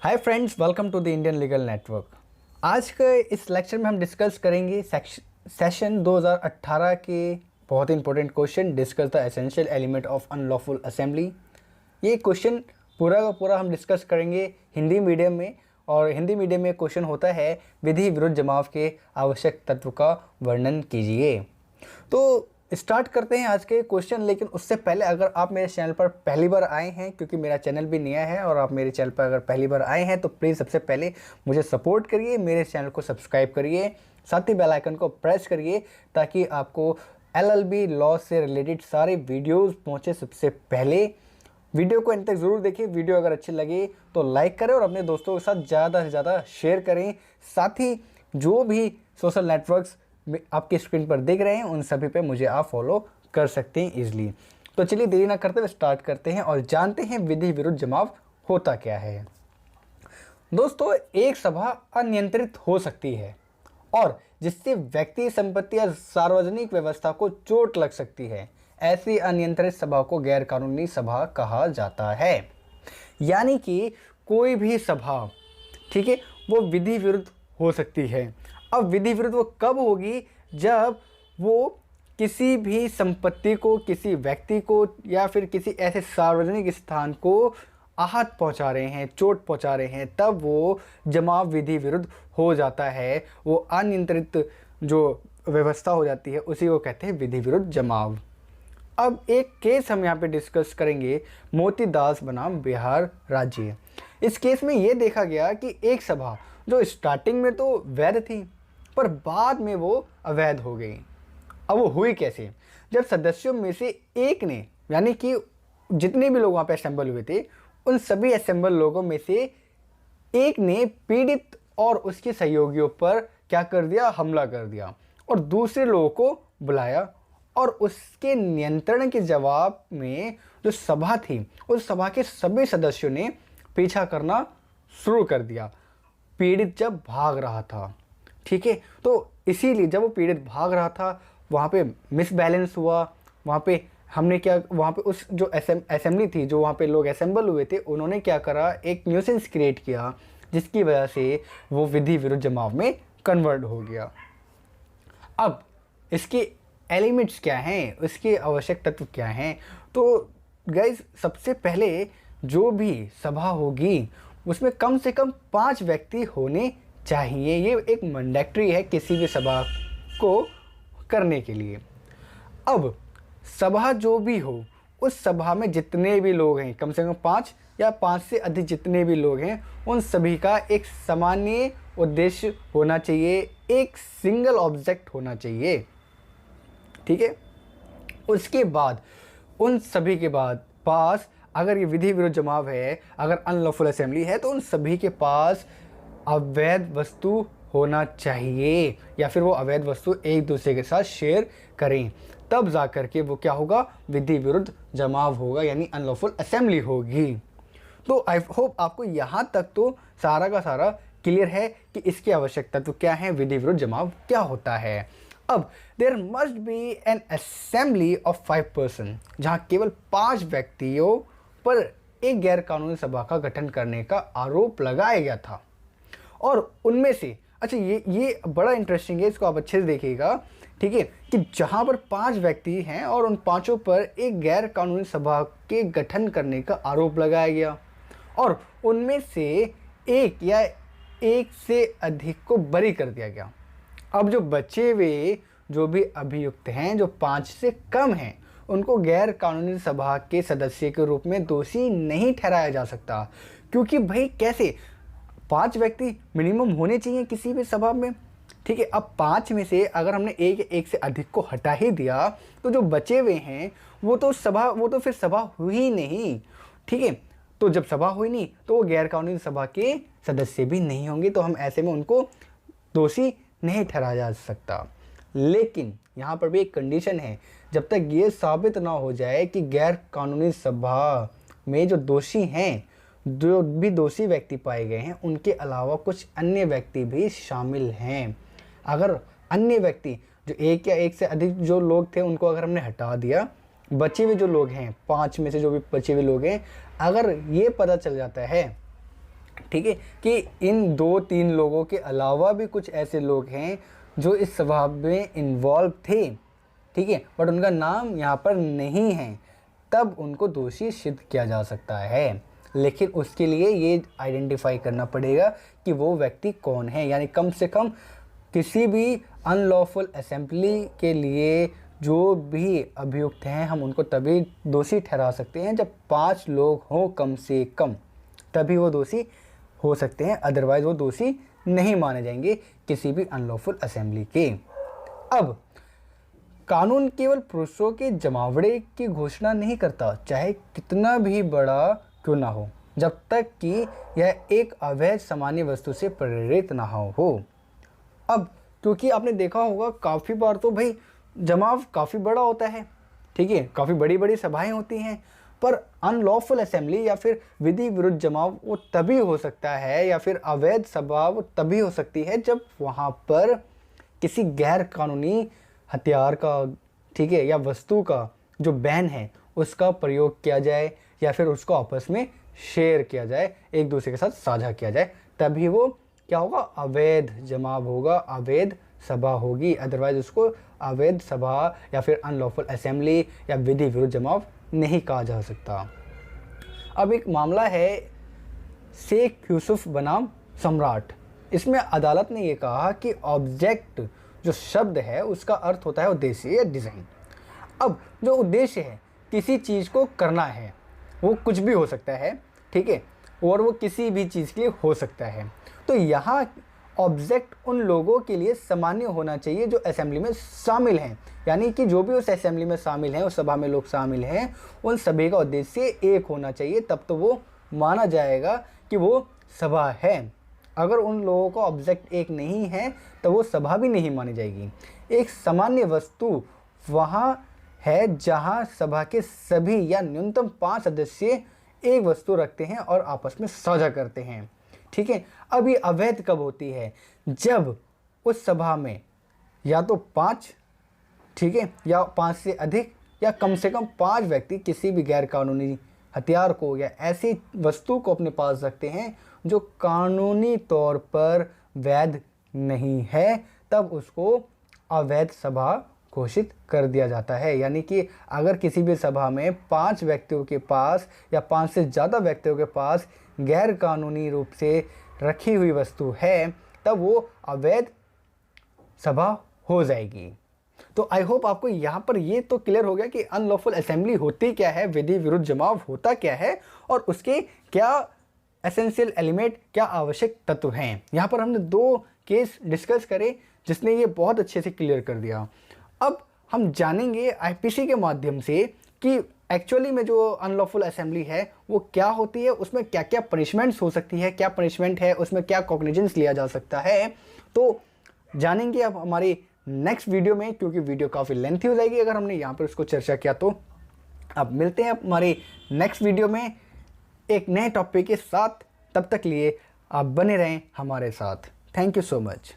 Hi friends, welcome to the Indian legal network. आज के इस लेक्चर में हम डिस्कस करेंगे सेशन 2018 के बहुत ही important question. Discuss the essential element of unlawful assembly. ये क्वेश्चन पूरा का पूरा हम डिस्कस करेंगे हिंदी मीडियम में, और हिंदी मीडियम में क्वेश्चन होता है विधि विरुद्ध जमाव के आवश्यक तत्व का वर्णन कीजिए। तो स्टार्ट करते हैं आज के क्वेश्चन। लेकिन उससे पहले अगर आप मेरे चैनल पर पहली बार आए हैं, क्योंकि मेरा चैनल भी नया है, और आप मेरे चैनल पर अगर पहली बार आए हैं तो प्लीज़ सबसे पहले मुझे सपोर्ट करिए, मेरे चैनल को सब्सक्राइब करिए, साथ ही बेल आइकन को प्रेस करिए ताकि आपको एलएलबी लॉ से रिलेटेड सारे वीडियोज़ पहुँचे सबसे पहले। वीडियो को अंत तक ज़रूर देखिए। वीडियो अगर अच्छी लगे तो लाइक करें और अपने दोस्तों के साथ ज़्यादा से ज़्यादा शेयर करें। साथ ही जो भी सोशल नेटवर्क्स आपकी स्क्रीन पर देख रहे हैं उन सभी पे मुझे आप फॉलो कर सकते हैं ईजिली। तो चलिए देरी ना करते हुए स्टार्ट करते हैं और जानते हैं विधि विरुद्ध जमाव होता क्या है। दोस्तों, एक सभा अनियंत्रित हो सकती है और जिससे व्यक्ति, संपत्ति या सार्वजनिक व्यवस्था को चोट लग सकती है। ऐसी अनियंत्रित सभा को गैर कानूनी सभा कहा जाता है। यानी कि कोई भी सभा, ठीक है, वो विधि विरुद्ध हो सकती है। अब विधि विरुद्ध वो कब होगी? जब वो किसी भी संपत्ति को, किसी व्यक्ति को या फिर किसी ऐसे सार्वजनिक स्थान को आहत पहुंचा रहे हैं, चोट पहुंचा रहे हैं, तब वो जमाव विधि विरुद्ध हो जाता है। वो अनियंत्रित जो व्यवस्था हो जाती है उसी को कहते हैं विधि विरुद्ध जमाव। अब एक केस हम यहाँ पे डिस्कस करेंगे, मोतीदास बनाम बिहार राज्य। इस केस में ये देखा गया कि एक सभा जो स्टार्टिंग में तो वैध थी पर बाद में वो अवैध हो गई। अब वो हुई कैसे? जब सदस्यों में से एक ने, यानी कि जितने भी लोग वहाँ पे असेंबल हुए थे, उन सभी असेंबल लोगों में से एक ने पीड़ित और उसके सहयोगियों पर क्या कर दिया? हमला कर दिया और दूसरे लोगों को बुलाया, और उसके नियंत्रण के जवाब में जो सभा थी उस सभा के सभी सदस्यों ने पीछा करना शुरू कर दिया। पीड़ित जब भाग रहा था, ठीक है, तो इसीलिए जब वो पीड़ित भाग रहा था वहाँ पे मिसबैलेंस हुआ। वहाँ पे हमने क्या, वहाँ पे उस जो असेंबली थी, जो वहाँ पे लोग असेंबल हुए थे, उन्होंने क्या करा, एक न्यूसेंस क्रिएट किया जिसकी वजह से वो विधि विरुद्ध जमाव में कन्वर्ट हो गया। अब इसके एलिमेंट्स क्या हैं, उसके आवश्यक तत्व क्या हैं? तो गाइस, सबसे पहले जो भी सभा होगी उसमें कम से कम 5 व्यक्ति होने चाहिए। ये एक मैंडेटरी है किसी भी सभा को करने के लिए। अब सभा जो भी हो, उस सभा में जितने भी लोग हैं, कम से कम 5 या 5 से अधिक जितने भी लोग हैं, उन सभी का एक सामान्य उद्देश्य होना चाहिए, एक सिंगल ऑब्जेक्ट होना चाहिए, ठीक है। उसके बाद उन सभी के पास अगर ये विधि विरुद्ध जमाव है, अगर अनलॉफुल असेंबली है, तो उन सभी के पास अवैध वस्तु होना चाहिए, या फिर वो अवैध वस्तु एक दूसरे के साथ शेयर करें। तब जा कर के वो क्या होगा? विधि विरुद्ध जमाव होगा, यानी अनलॉफुल असेंबली होगी। तो आई होप आपको यहाँ तक तो सारा का सारा क्लियर है कि इसकी आवश्यकता तो क्या है, विधि विरुद्ध जमाव क्या होता है। अब there must be an assembly of 5 person, जहाँ केवल 5 व्यक्तियों पर एक गैर कानूनी सभा का गठन करने का आरोप लगाया गया था। और उनमें से, अच्छा, ये बड़ा इंटरेस्टिंग है, इसको आप अच्छे से देखिएगा, ठीक है, कि जहाँ पर 5 व्यक्ति हैं और उन 5 पर एक गैर कानूनी सभा के गठन करने का आरोप लगाया गया, और उनमें से एक या एक से अधिक को बरी कर दिया गया। अब जो बचे हुए जो भी अभियुक्त हैं, जो 5 से कम हैं, उनको गैर कानूनी सभा के सदस्य के रूप में दोषी नहीं ठहराया जा सकता। क्योंकि भाई कैसे, 5 व्यक्ति मिनिमम होने चाहिए किसी भी सभा में, ठीक है। अब 5 में से अगर हमने एक से अधिक को हटा ही दिया तो जो बचे हुए हैं वो तो फिर सभा हुई ही नहीं, ठीक है। तो जब सभा हुई नहीं तो वो गैर कानूनी सभा के सदस्य भी नहीं होंगे, तो हम ऐसे में उनको दोषी नहीं ठहराया जा सकता। लेकिन यहाँ पर भी एक कंडीशन है, जब तक ये साबित ना हो जाए कि गैर कानूनी सभा में जो दोषी हैं, जो भी दोषी व्यक्ति पाए गए हैं, उनके अलावा कुछ अन्य व्यक्ति भी शामिल हैं। अगर अन्य व्यक्ति जो एक या एक से अधिक जो लोग थे उनको अगर हमने हटा दिया, बचे हुए जो लोग हैं, 5 में से जो भी बचे हुए लोग हैं, अगर ये पता चल जाता है ठीक है, कि इन 2-3 लोगों के अलावा भी कुछ ऐसे लोग हैं जो इस स्वभाव में इन्वॉल्व थे, ठीक है, बट उनका नाम यहाँ पर नहीं है, तब उनको दोषी सिद्ध किया जा सकता है। लेकिन उसके लिए ये आइडेंटिफाई करना पड़ेगा कि वो व्यक्ति कौन है, यानी कम से कम किसी भी अनलॉफुल असेंबली के लिए जो भी अभियुक्त हैं हम उनको तभी दोषी ठहरा सकते हैं जब 5 लोग हों कम से कम, तभी वो दोषी हो सकते हैं, अदरवाइज वो दोषी नहीं माने जाएंगे किसी भी अनलॉफुल असेंबली के। अब कानून केवल पुरुषों के जमावड़े की घोषणा नहीं करता, चाहे कितना भी बड़ा क्यों ना हो, जब तक कि यह एक अवैध सामान्य वस्तु से प्रेरित ना हो। अब क्योंकि आपने देखा होगा काफ़ी बार तो भाई जमाव काफ़ी बड़ा होता है, ठीक है, काफ़ी बड़ी बड़ी सभाएं होती हैं, पर अनलॉफुल असेंबली या फिर विधि विरुद्ध जमाव वो तभी हो सकता है, या फिर अवैध सभा वो तभी हो सकती है जब वहाँ पर किसी गैर कानूनी हथियार का, ठीक है, या वस्तु का जो बैन है उसका प्रयोग किया जाए, या फिर उसको आपस में शेयर किया जाए, एक दूसरे के साथ साझा किया जाए, तभी वो क्या होगा, अवैध जमाव होगा, अवैध सभा होगी। अदरवाइज उसको अवैध सभा या फिर अनलॉफुल असेंबली या विधि विरुद्ध जमाव नहीं कहा जा सकता। अब एक मामला है शेख यूसुफ बनाम सम्राट। इसमें अदालत ने ये कहा कि ऑब्जेक्ट जो शब्द है उसका अर्थ होता है उद्देश्य या डिज़ाइन। अब जो उद्देश्य है किसी चीज़ को करना है, वो कुछ भी हो सकता है, ठीक है, और वो किसी भी चीज़ के लिए हो सकता है। तो यहाँ ऑब्जेक्ट उन लोगों के लिए सामान्य होना चाहिए जो असेंबली में शामिल हैं, यानी कि जो भी उस असेंबली में शामिल हैं, उस सभा में लोग शामिल हैं, उन सभी का उद्देश्य एक होना चाहिए, तब तो वो माना जाएगा कि वो सभा है। अगर उन लोगों का ऑब्जेक्ट एक नहीं है तो वो सभा भी नहीं मानी जाएगी। एक सामान्य वस्तु वहाँ है जहाँ सभा के सभी या न्यूनतम 5 सदस्य एक वस्तु रखते हैं और आपस में साझा करते हैं, ठीक है। अब ये अवैध कब होती है, जब उस सभा में या तो 5, ठीक है, या 5 से अधिक या कम से कम 5 व्यक्ति किसी भी गैर कानूनी हथियार को या ऐसी वस्तु को अपने पास रखते हैं जो कानूनी तौर पर वैध नहीं है, तब उसको अवैध सभा घोषित कर दिया जाता है। यानी कि अगर किसी भी सभा में 5 व्यक्तियों के पास या 5 से ज़्यादा व्यक्तियों के पास गैर कानूनी रूप से रखी हुई वस्तु है, तब वो अवैध सभा हो जाएगी। तो आई होप आपको यहाँ पर ये तो क्लियर हो गया कि अनलॉफुल असेंबली होती क्या है, विधि विरुद्ध जमाव होता क्या है, और उसके क्या एसेंशियल एलिमेंट, क्या आवश्यक तत्व हैं। यहाँ पर हमने 2 केस डिस्कस करे जिसने ये बहुत अच्छे से क्लियर कर दिया। अब हम जानेंगे आईपीसी के माध्यम से कि एक्चुअली में जो अनलॉफुल असेंबली है वो क्या होती है, उसमें क्या क्या पनिशमेंट्स हो सकती है, क्या पनिशमेंट है, उसमें क्या कॉग्निजेंस लिया जा सकता है, तो जानेंगे अब हमारी नेक्स्ट वीडियो में, क्योंकि वीडियो काफ़ी लेंथी हो जाएगी अगर हमने यहाँ पर उसको चर्चा किया तो। अब मिलते हैं हमारी नेक्स्ट वीडियो में एक नए टॉपिक के साथ, तब तक लिए आप बने रहें हमारे साथ। Thank you so much.